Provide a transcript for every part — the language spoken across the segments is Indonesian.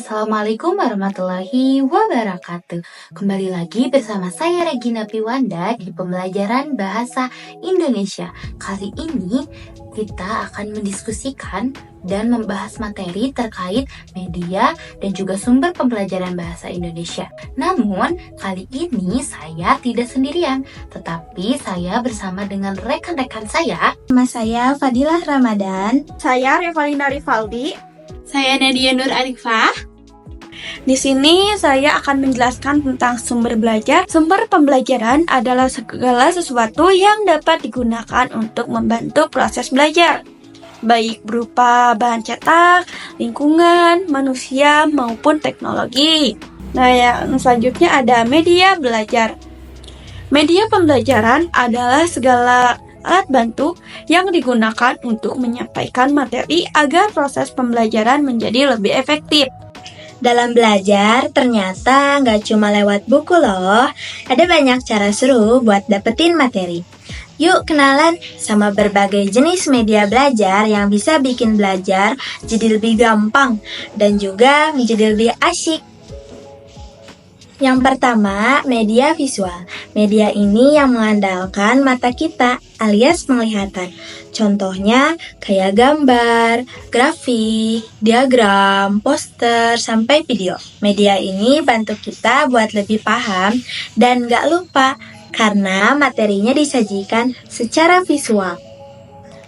Assalamualaikum warahmatullahi wabarakatuh. Kembali lagi bersama saya Regina Piwanda di pembelajaran bahasa Indonesia. Kali ini kita akan mendiskusikan dan membahas materi terkait media dan juga sumber pembelajaran bahasa Indonesia. Namun, kali ini saya tidak sendirian, tetapi saya bersama dengan rekan-rekan saya. Nama saya Fadilah Ramadan. Saya Revalina Rivaldi. Saya Nadia Nur Arifah. Di sini saya akan menjelaskan tentang sumber belajar. Sumber pembelajaran adalah segala sesuatu yang dapat digunakan untuk membantu proses belajar, baik berupa bahan cetak, lingkungan, manusia, maupun teknologi. Nah, yang selanjutnya ada media belajar. Media pembelajaran adalah segala alat bantu yang digunakan untuk menyampaikan materi agar proses pembelajaran menjadi lebih efektif. Dalam belajar, ternyata nggak cuma lewat buku loh. Ada banyak cara seru buat dapetin materi. Yuk kenalan sama berbagai jenis media belajar yang bisa bikin belajar jadi lebih gampang dan juga menjadi lebih asyik. Yang pertama, media visual. Media ini yang mengandalkan mata kita alias penglihatan. Contohnya kayak gambar, grafik, diagram, poster, sampai video. Media ini bantu kita buat lebih paham dan gak lupa karena materinya disajikan secara visual.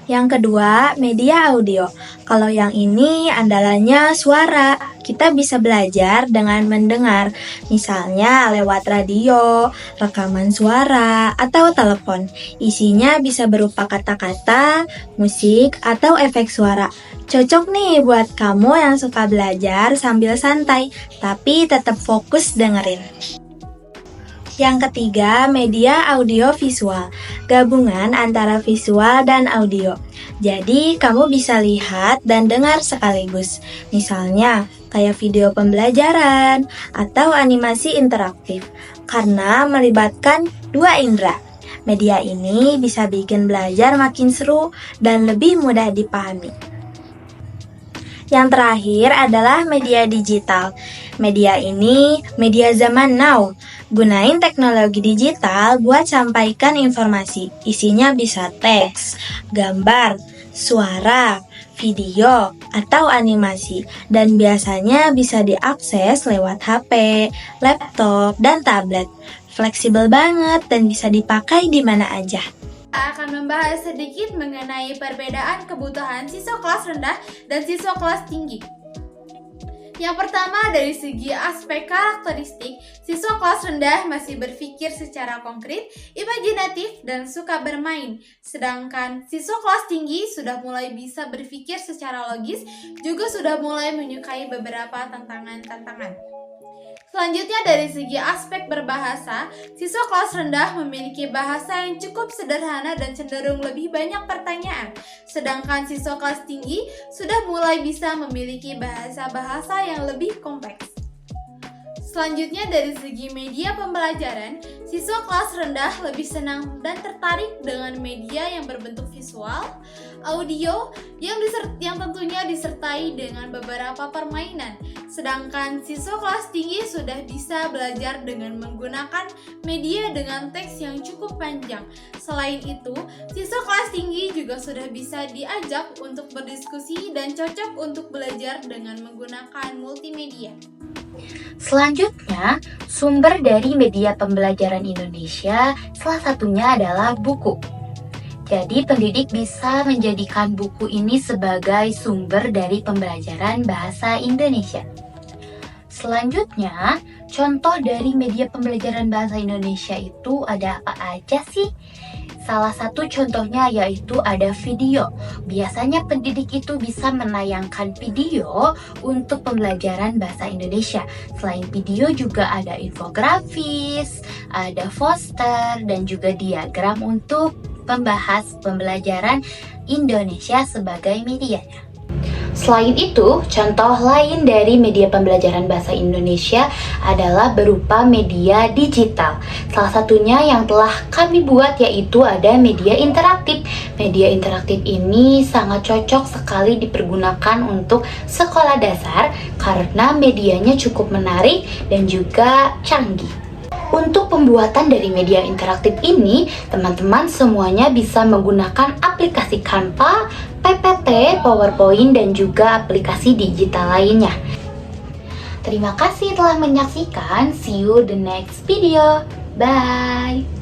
Yang kedua, media audio. Kalau yang ini andalannya suara. Kita bisa belajar dengan mendengar, misalnya lewat radio, rekaman suara, atau telepon. Isinya bisa berupa kata-kata, musik, atau efek suara. Cocok nih buat kamu yang suka belajar sambil santai, tapi tetap fokus dengerin. Yang ketiga, media audio visual, gabungan antara visual dan audio. Jadi, kamu bisa lihat dan dengar sekaligus. Misalnya, kayak video pembelajaran atau animasi interaktif, karena melibatkan dua indera. Media ini bisa bikin belajar makin seru dan lebih mudah dipahami. Yang terakhir adalah media digital. Media ini media zaman now. Gunain teknologi digital buat sampaikan informasi. Isinya bisa teks, gambar, suara, video, atau animasi. Dan biasanya bisa diakses lewat HP, laptop, dan tablet. Fleksibel banget dan bisa dipakai di mana aja. Akan membahas sedikit mengenai perbedaan kebutuhan siswa kelas rendah dan siswa kelas tinggi. Yang pertama, dari segi aspek karakteristik, siswa kelas rendah masih berpikir secara konkret, imajinatif, dan suka bermain. Sedangkan siswa kelas tinggi sudah mulai bisa berpikir secara logis, juga sudah mulai menyukai beberapa tantangan-tantangan. Selanjutnya, dari segi aspek berbahasa, siswa kelas rendah memiliki bahasa yang cukup sederhana dan cenderung lebih banyak pertanyaan. Sedangkan siswa kelas tinggi sudah mulai bisa memiliki bahasa-bahasa yang lebih kompleks. Selanjutnya, dari segi media pembelajaran, siswa kelas rendah lebih senang dan tertarik dengan media yang berbentuk visual, audio, yang tentunya disertai dengan beberapa permainan. Sedangkan siswa kelas tinggi sudah bisa belajar dengan menggunakan media dengan teks yang cukup panjang. Selain itu, siswa kelas tinggi juga sudah bisa diajak untuk berdiskusi dan cocok untuk belajar dengan menggunakan multimedia. Selanjutnya, sumber dari media pembelajaran Indonesia salah satunya adalah buku. Jadi, pendidik bisa menjadikan buku ini sebagai sumber dari pembelajaran bahasa Indonesia. Selanjutnya, contoh dari media pembelajaran bahasa Indonesia itu ada apa aja sih? Salah satu contohnya yaitu ada video. Biasanya pendidik itu bisa menayangkan video untuk pembelajaran bahasa Indonesia. Selain video juga ada infografis, ada poster, dan juga diagram untuk membahas pembelajaran Indonesia sebagai medianya. Selain itu, contoh lain dari media pembelajaran bahasa Indonesia adalah berupa media digital. Salah satunya yang telah kami buat yaitu ada media interaktif. Media interaktif ini sangat cocok sekali dipergunakan untuk sekolah dasar karena medianya cukup menarik dan juga canggih. Untuk pembuatan dari media interaktif ini, teman-teman semuanya bisa menggunakan aplikasi Canva, PPT, PowerPoint, dan juga aplikasi digital lainnya. Terima kasih telah menyaksikan. See you the next video. Bye.